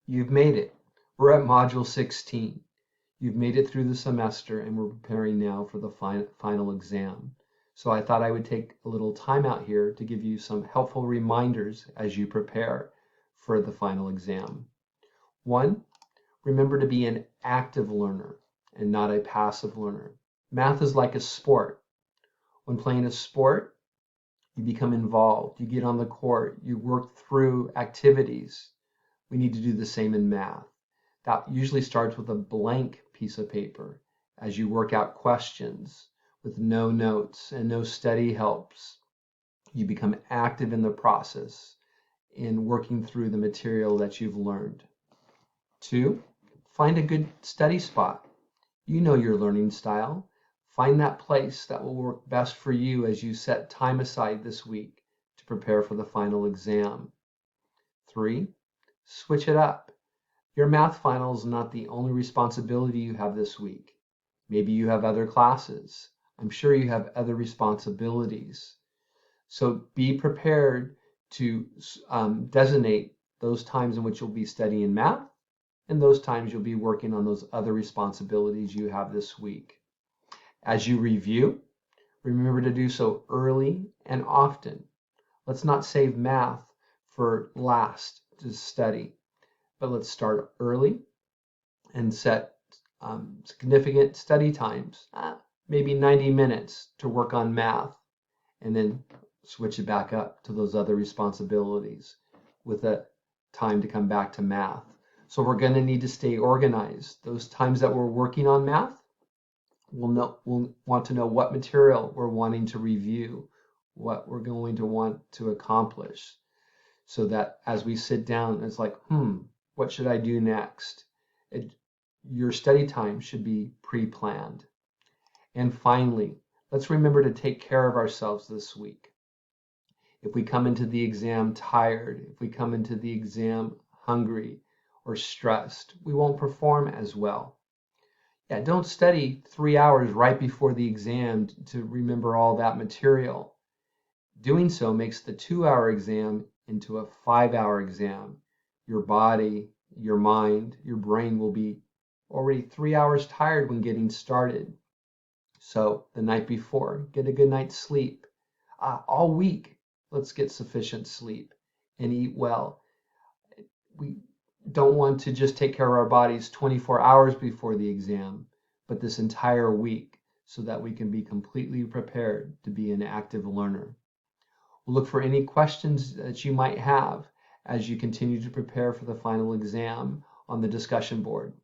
You've made it. We're at Module 16. You've made it through the semester and we're preparing now for the final exam. So I thought I would take a little time out here to give you some helpful reminders as you prepare for the final exam. One, remember to be an active learner and not a passive learner. Math is like a sport. When playing a sport, you become involved, you get on the court, you work through activities. We need to do the same in math. That usually starts with a blank piece of paper as you work out questions with no notes and no study helps. You become active in the process in working through the material that you've learned. Two, find a good study spot. You know your learning style. Find that place that will work best for you as you set time aside this week to prepare for the final exam. Three, switch it up. Your math final is not the only responsibility you have this week. Maybe you have other classes. I'm sure you have other responsibilities. So be prepared to designate those times in which you'll be studying math and those times you'll be working on those other responsibilities you have this week. As you review, remember to do so early and often. Let's not save math for last to study, but let's start early and set significant study times, maybe 90 minutes to work on math, and then switch it back up to those other responsibilities with a time to come back to math. So we're going to need to stay organized. Those times that we're working on math, we'll want to know what material we're wanting to review, what we're going to want to accomplish, so that as we sit down, it's like, what should I do next? Your study time should be pre-planned. And finally, let's remember to take care of ourselves this week. If we come into the exam tired, if we come into the exam hungry or stressed, we won't perform as well. Yeah, don't study 3 hours right before the exam to remember all that material. Doing so makes the 2-hour exam into a 5-hour exam. Your body, your mind, your brain will be already 3 hours tired when getting started. So the night before, get a good night's sleep. All week, let's get sufficient sleep and eat well. We don't want to just take care of our bodies 24 hours before the exam, but this entire week so that we can be completely prepared to be an active learner. We'll look for any questions that you might have as you continue to prepare for the final exam on the discussion board.